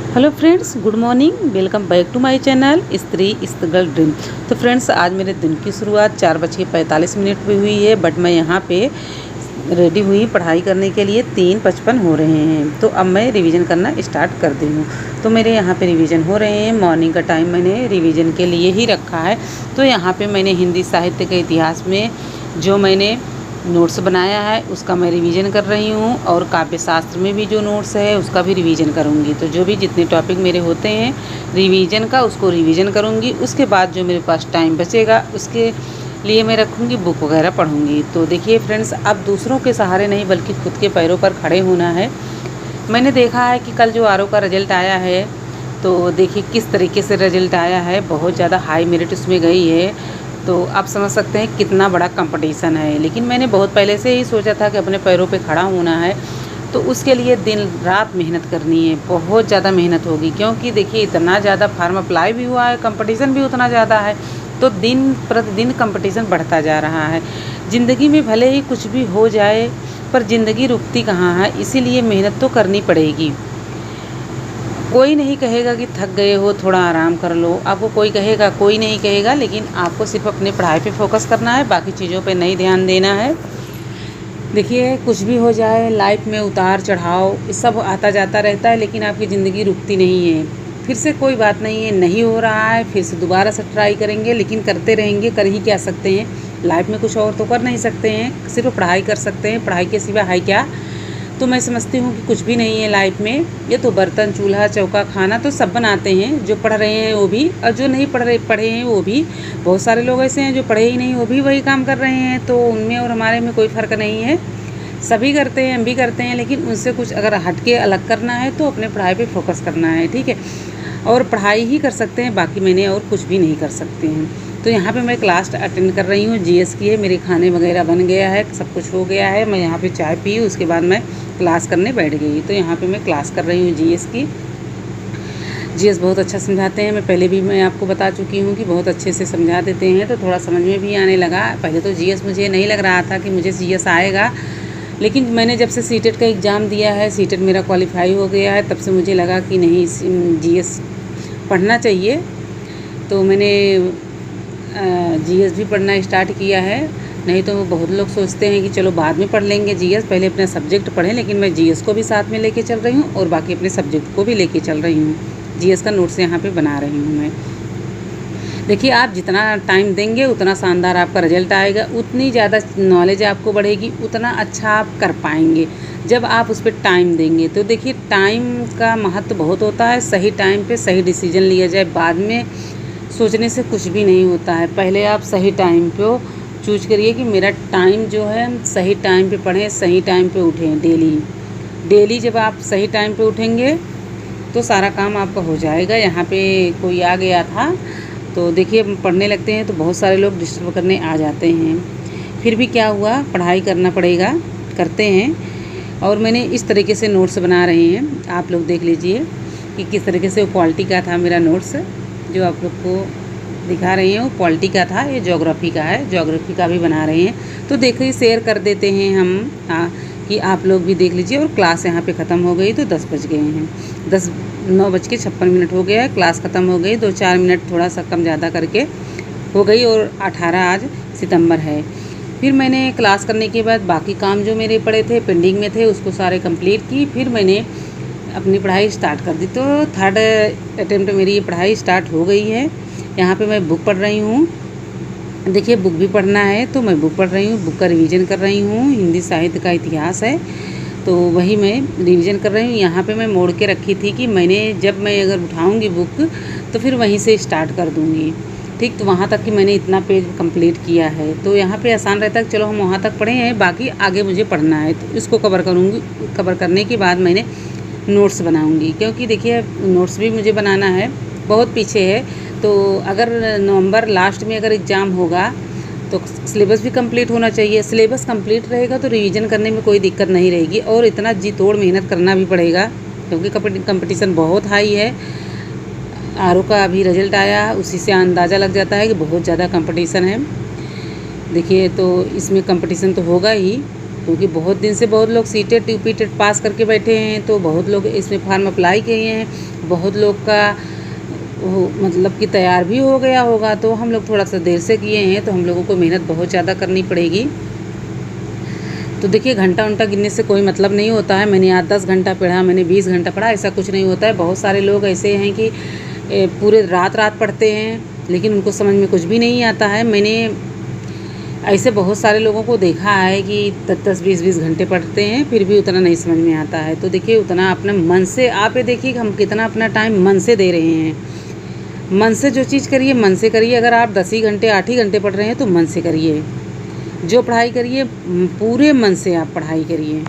Hello friends, good morning. Welcome back to my channel Stree struggle dream. तो friends, आज मेरे दिन की शुरुआत 4:45 पे हुई है, बट मैं यहाँ पे रेडी हुई पढ़ाई करने के लिए। 3:55 हो रहे हैं, तो अब मैं रिवीजन करना स्टार्ट कर दी हूँ। तो मेरे यहाँ पे रिवीजन हो रहे हैं। मॉर्निंग का टाइम मैंने रिवीजन के लिए ही रखा है। तो यहाँ पे मैंने हिंदी साहित्य के इतिहास में जो मैंने नोट्स बनाया है उसका मैं रिवीजन कर रही हूँ, और काव्य शास्त्र में भी जो नोट्स है उसका भी रिवीजन करूँगी। तो जो भी जितने टॉपिक मेरे होते हैं रिवीजन का, उसको रिवीजन करूँगी। उसके बाद जो मेरे पास टाइम बचेगा उसके लिए मैं रखूँगी, बुक वगैरह पढ़ूँगी। तो देखिए फ्रेंड्स, अब दूसरों के सहारे नहीं बल्कि खुद के पैरों पर खड़े होना है। मैंने देखा है कि कल जो आरओ का रिजल्ट आया है, तो देखिए किस तरीके से रिजल्ट आया है। बहुत ज़्यादा हाई मेरिट उसमें गई है। तो आप समझ सकते हैं कितना बड़ा कंपटीशन है। लेकिन मैंने बहुत पहले से ही सोचा था कि अपने पैरों पे खड़ा होना है, तो उसके लिए दिन रात मेहनत करनी है। बहुत ज़्यादा मेहनत होगी, क्योंकि देखिए इतना ज़्यादा फार्म अप्लाई भी हुआ है, कंपटीशन भी उतना ज़्यादा है। तो दिन प्रतिदिन कंपटीशन बढ़ता जा रहा है। ज़िंदगी में भले ही कुछ भी हो जाए, पर ज़िंदगी रुकती कहाँ है, इसीलिए मेहनत तो करनी पड़ेगी। कोई नहीं कहेगा कि थक गए हो थोड़ा आराम कर लो, आपको कोई कहेगा, कोई नहीं कहेगा। लेकिन आपको सिर्फ अपनी पढ़ाई पे फोकस करना है, बाकी चीज़ों पे नहीं ध्यान देना है। देखिए कुछ भी हो जाए लाइफ में, उतार चढ़ाव ये सब आता जाता रहता है, लेकिन आपकी ज़िंदगी रुकती नहीं है। फिर से कोई बात नहीं है, नहीं हो रहा है फिर से दोबारा से ट्राई करेंगे, लेकिन करते रहेंगे। कर ही क्या सकते हैं, लाइफ में कुछ और तो कर नहीं सकते हैं, सिर्फ पढ़ाई कर सकते हैं। पढ़ाई के सिवा है क्या। तो मैं समझती हूँ कि कुछ भी नहीं है लाइफ में। ये तो बर्तन चूल्हा चौका खाना तो सब बनाते हैं, जो पढ़ रहे हैं वो भी, और जो नहीं पढ़े हैं वो भी। बहुत सारे लोग ऐसे हैं जो पढ़े ही नहीं, वो भी वही काम कर रहे हैं। तो उनमें और हमारे में कोई फ़र्क नहीं है, सभी करते हैं, हम भी करते हैं। लेकिन उनसे कुछ अगर हट के अलग करना है तो अपने पढ़ाई पे फोकस करना है, ठीक है। और पढ़ाई ही कर सकते हैं, बाकी मैंने और कुछ भी नहीं कर सकते हैं। तो यहाँ पे मैं क्लास अटेंड कर रही हूँ, जीएस की है। मेरे खाने वगैरह बन गया है, सब कुछ हो गया है। मैं यहाँ पे चाय पी, उसके बाद मैं क्लास करने बैठ गई। तो यहाँ पे मैं क्लास कर रही हूँ जीएस की। जीएस बहुत अच्छा समझाते हैं। पहले भी मैं आपको बता चुकी हूँ कि बहुत अच्छे से समझा देते हैं, तो थोड़ा समझ में भी आने लगा। पहले तो जीएस मुझे नहीं लग रहा था कि मुझे जीएस आएगा, लेकिन मैंने जब से सीटेट का एग्ज़ाम दिया है, सीटेट मेरा क्वालिफाई हो गया है, तब से मुझे लगा कि नहीं, जीएस पढ़ना चाहिए। तो मैंने जीएस भी पढ़ना स्टार्ट किया है। नहीं तो बहुत लोग सोचते हैं कि चलो बाद में पढ़ लेंगे जीएस, पहले अपना सब्जेक्ट पढ़ें। लेकिन मैं जीएस को भी साथ में लेके चल रही हूँ और बाकी अपने सब्जेक्ट को भी लेके चल रही हूँ। जीएस का नोट्स यहाँ पे बना रही हूँ मैं। देखिए आप जितना टाइम देंगे उतना शानदार आपका रिजल्ट आएगा, उतनी ज़्यादा नॉलेज आपको बढ़ेगी, उतना अच्छा आप कर पाएंगे जब आप उस पर टाइम देंगे। तो देखिए टाइम का महत्व बहुत होता है। सही टाइम पे सही डिसीजन लिया जाए, बाद में सोचने से कुछ भी नहीं होता है। पहले आप सही टाइम पे चूज करिए कि मेरा टाइम जो है, सही टाइम पे पढ़ें, सही टाइम पे उठें। डेली जब आप सही टाइम पे उठेंगे तो सारा काम आपका हो जाएगा। यहाँ पे कोई आ गया था, तो देखिए पढ़ने लगते हैं तो बहुत सारे लोग डिस्टर्ब करने आ जाते हैं। फिर भी क्या हुआ, पढ़ाई करना पड़ेगा, करते हैं। और मैंने इस तरीके से नोट्स बना रहे हैं, आप लोग देख लीजिए कि किस तरीके से वो पॉलिटी का था मेरा नोट्स, जो आप लोग को दिखा रही हैं वो पॉलिटी का था। ये ज्योग्राफी का है, ज्योग्राफी का भी बना रहे हैं। तो देखिए शेयर कर देते हैं हम, कि आप लोग भी देख लीजिए। और क्लास यहाँ पे ख़त्म हो गई, तो 10 बज गए हैं, 9:56 हो गया है। क्लास ख़त्म हो गई, 2-4 मिनट थोड़ा सा कम ज़्यादा करके हो गई। और 18 आज सितंबर है। फिर मैंने क्लास करने के बाद बाकी काम जो मेरे पड़े थे, पेंडिंग में थे, उसको सारे कंप्लीट की। फिर मैंने अपनी पढ़ाई स्टार्ट कर दी। तो थर्ड अटेम्प्ट मेरी ये पढ़ाई स्टार्ट हो गई है। यहाँ पे मैं बुक पढ़ रही हूँ। देखिए बुक भी पढ़ना है, तो मैं बुक पढ़ रही हूँ, बुक का रिवीजन कर रही हूँ। हिंदी साहित्य का इतिहास है, तो वही मैं रिवीजन कर रही हूँ। यहाँ पे मैं मोड़ के रखी थी कि जब मैं अगर उठाऊँगी बुक तो फिर वहीं से स्टार्ट कर दूँगी, ठीक। तो वहाँ तक कि मैंने इतना पेज कंप्लीट किया है। तो यहाँ पे आसान रहता है कि चलो हम वहाँ तक पढ़े हैं, बाकी आगे मुझे पढ़ना है, तो इसको कवर करूँगी। कवर करने के बाद मैंने नोट्स बनाऊँगी, क्योंकि देखिए नोट्स भी मुझे बनाना है, बहुत पीछे है। तो अगर नवंबर लास्ट में अगर एग्ज़ाम होगा तो सिलेबस भी कंप्लीट होना चाहिए। सिलेबस कंप्लीट रहेगा तो रिवीजन करने में कोई दिक्कत नहीं रहेगी, और इतना जी तोड़ मेहनत करना भी पड़ेगा, क्योंकि कंपटीशन बहुत हाई है। आरओ का अभी रिजल्ट आया, उसी से अंदाज़ा लग जाता है कि बहुत ज़्यादा कंपटीशन है। देखिए तो इसमें कंपटीशन तो होगा ही, क्योंकि बहुत दिन से बहुत लोग सीटेट यूपीटेट पास करके बैठे हैं, तो बहुत लोग इसमें फॉर्म अप्लाई किए हैं, बहुत लोग का मतलब कि तैयार भी हो गया होगा। तो हम लोग थोड़ा सा देर से किए हैं, तो हम लोगों को मेहनत बहुत ज़्यादा करनी पड़ेगी। तो देखिए, घंटा उंटा गिनने से कोई मतलब नहीं होता है। मैंने आज 10 घंटा पढ़ा, मैंने 20 घंटा पढ़ा, ऐसा कुछ नहीं होता है। बहुत सारे लोग ऐसे हैं कि पूरे रात रात पढ़ते हैं, लेकिन उनको समझ में कुछ भी नहीं आता है। मैंने ऐसे बहुत सारे लोगों को देखा है कि 10-10, 20-20 घंटे पढ़ते हैं, फिर भी उतना नहीं समझ में आता है। तो देखिए, उतना अपने मन से आप ये देखिए कि हम कितना अपना टाइम मन से दे रहे हैं। मन से जो चीज़ करिए, मन से करिए। अगर आप 10 ही घंटे 8 ही घंटे पढ़ रहे हैं तो मन से करिए। जो पढ़ाई करिए पूरे मन से आप पढ़ाई करिए।